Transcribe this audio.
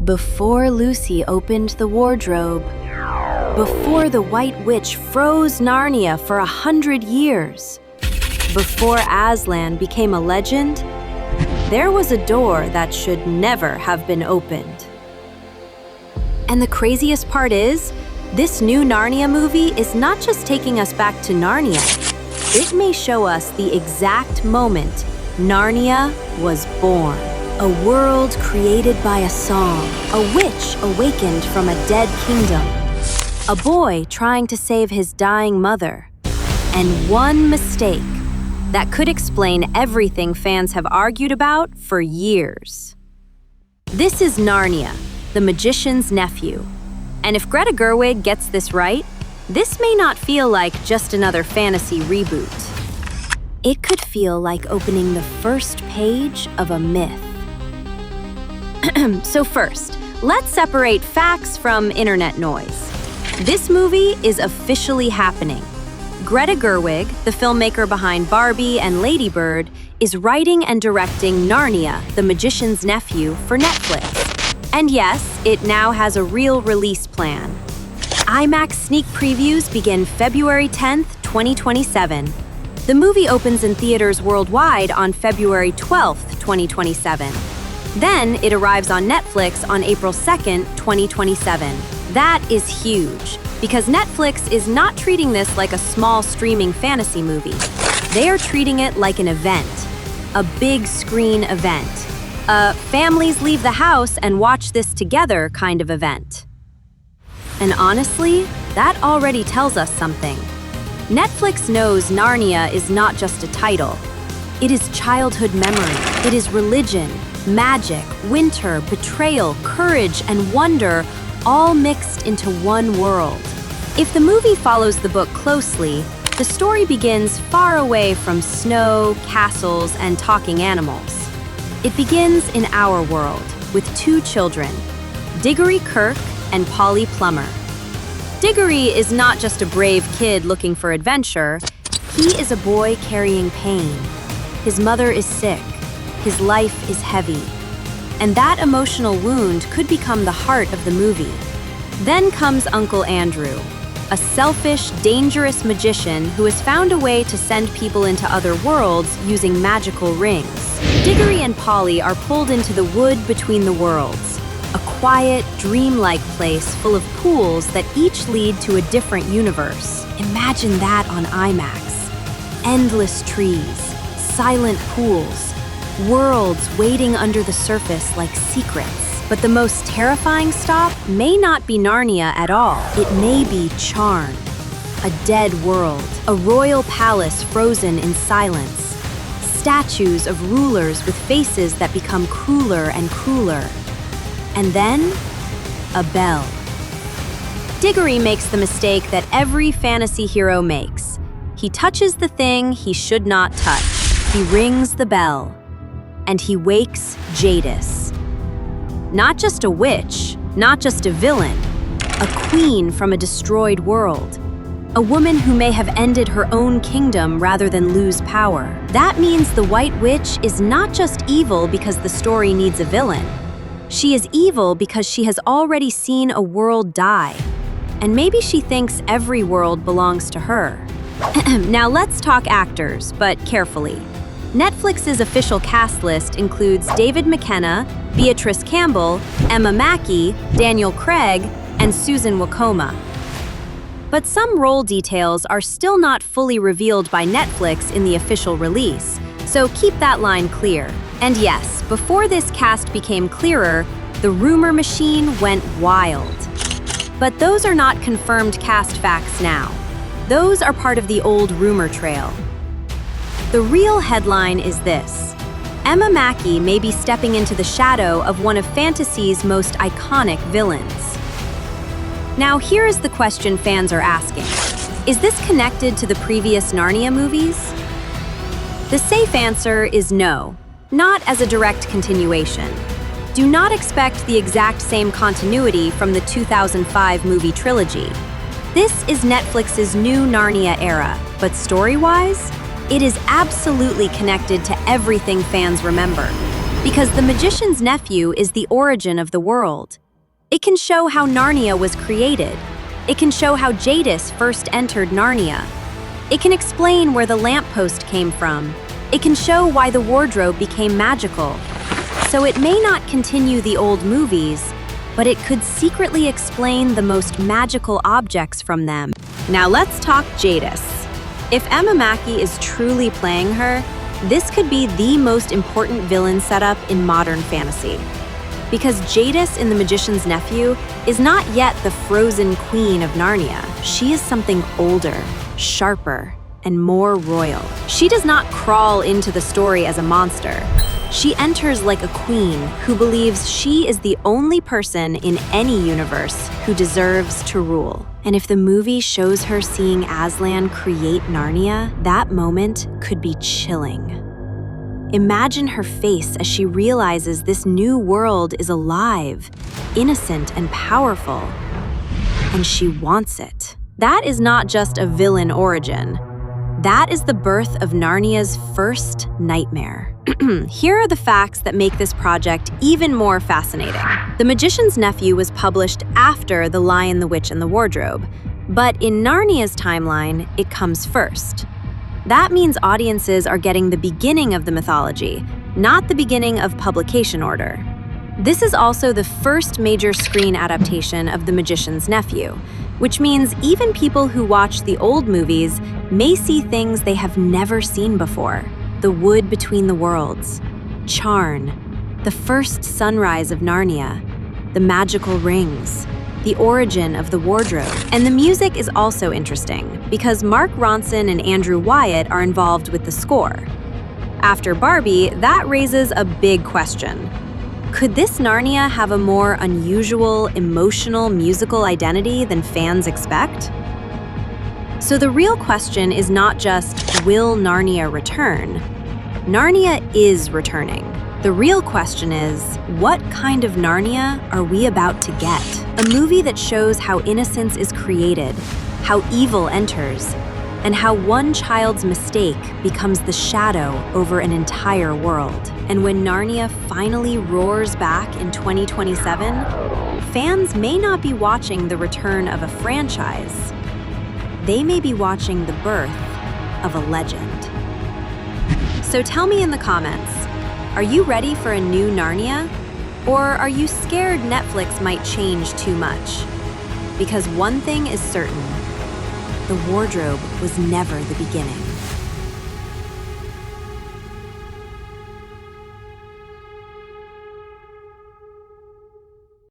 Before Lucy opened the wardrobe. Before the White Witch froze Narnia for 100 years. Before Aslan became a legend, there was a door that should never have been opened. And the craziest part is, this new Narnia movie is not just taking us back to Narnia. It may show us the exact moment Narnia was born. A world created by a song, a witch awakened from a dead kingdom, a boy trying to save his dying mother, and one mistake that could explain everything fans have argued about for years. This is Narnia, the magician's nephew. And if Greta Gerwig gets this right, this may not feel like just another fantasy reboot. It could feel like opening the first page of a myth. So first, let's separate facts from internet noise. This movie is officially happening. Greta Gerwig, the filmmaker behind Barbie and Lady Bird, is writing and directing Narnia, the Magician's Nephew, for Netflix. And yes, it now has a real release plan. IMAX sneak previews begin February 10th, 2027. The movie opens in theaters worldwide on February 12th, 2027. Then it arrives on Netflix on April 2nd, 2027. That is huge, because Netflix is not treating this like a small streaming fantasy movie. They are treating it like an event, a big screen event, a families leave the house and watch this together kind of event. And honestly, that already tells us something. Netflix knows Narnia is not just a title. It is childhood memory. It is religion, magic, winter, betrayal, courage, and wonder, all mixed into one world. If the movie follows the book closely, the story begins far away from snow, castles, and talking animals. It begins in our world, with two children, Digory Kirke and Polly Plummer. Digory is not just a brave kid looking for adventure. He is a boy carrying pain. His mother is sick. His life is heavy. And that emotional wound could become the heart of the movie. Then comes Uncle Andrew, a selfish, dangerous magician who has found a way to send people into other worlds using magical rings. Digory and Polly are pulled into the wood between the worlds, a quiet, dreamlike place full of pools that each lead to a different universe. Imagine that on IMAX. Endless trees, silent pools, worlds waiting under the surface like secrets. But the most terrifying stop may not be Narnia at all. It may be Charn, a dead world, a royal palace frozen in silence, statues of rulers with faces that become crueler and crueler. And then, a bell. Digory makes the mistake that every fantasy hero makes. He touches the thing he should not touch. He rings the bell. And he wakes Jadis. Not just a witch, not just a villain, a queen from a destroyed world. A woman who may have ended her own kingdom rather than lose power. That means the White Witch is not just evil because the story needs a villain. She is evil because she has already seen a world die. And maybe she thinks every world belongs to her. Now let's talk actors, but carefully. Netflix's official cast list includes David McKenna, Beatrice Campbell, Emma Mackey, Daniel Craig, and Susan Wokoma. But some role details are still not fully revealed by Netflix in the official release, so keep that line clear. And yes, before this cast became clearer, the rumor machine went wild. But those are not confirmed cast facts now. Those are part of the old rumor trail. The real headline is this: Emma Mackey may be stepping into the shadow of one of fantasy's most iconic villains. Now, here is the question fans are asking. Is this connected to the previous Narnia movies? The safe answer is no, not as a direct continuation. Do not expect the exact same continuity from the 2005 movie trilogy. This is Netflix's new Narnia era, but story-wise, it is absolutely connected to everything fans remember. Because The Magician's Nephew is the origin of the world. It can show how Narnia was created. It can show how Jadis first entered Narnia. It can explain where the lamppost came from. It can show why the wardrobe became magical. So it may not continue the old movies, but it could secretly explain the most magical objects from them. Now let's talk Jadis. If Emma Mackey is truly playing her, this could be the most important villain setup in modern fantasy. Because Jadis in The Magician's Nephew is not yet the frozen queen of Narnia. She is something older, sharper, and more royal. She does not crawl into the story as a monster. She enters like a queen who believes she is the only person in any universe who deserves to rule. And if the movie shows her seeing Aslan create Narnia, that moment could be chilling. Imagine her face as she realizes this new world is alive, innocent, and powerful. And she wants it. That is not just a villain origin. That is the birth of Narnia's first nightmare. Here are the facts that make this project even more fascinating. The Magician's Nephew was published after The Lion, the Witch, and the Wardrobe, but in Narnia's timeline, it comes first. That means audiences are getting the beginning of the mythology, not the beginning of publication order. This is also the first major screen adaptation of The Magician's Nephew, which means even people who watch the old movies may see things they have never seen before. The wood between the worlds, Charn, the first sunrise of Narnia, the magical rings, the origin of the wardrobe. And the music is also interesting because Mark Ronson and Andrew Wyatt are involved with the score. After Barbie, that raises a big question. Could this Narnia have a more unusual, emotional musical identity than fans expect? So the real question is not just, will Narnia return? Narnia is returning. The real question is, what kind of Narnia are we about to get? A movie that shows how innocence is created, how evil enters, and how one child's mistake becomes the shadow over an entire world. And when Narnia finally roars back in 2027, fans may not be watching the return of a franchise. They may be watching the birth of a legend. So tell me in the comments, are you ready for a new Narnia? Or are you scared Netflix might change too much? Because one thing is certain, the wardrobe was never the beginning.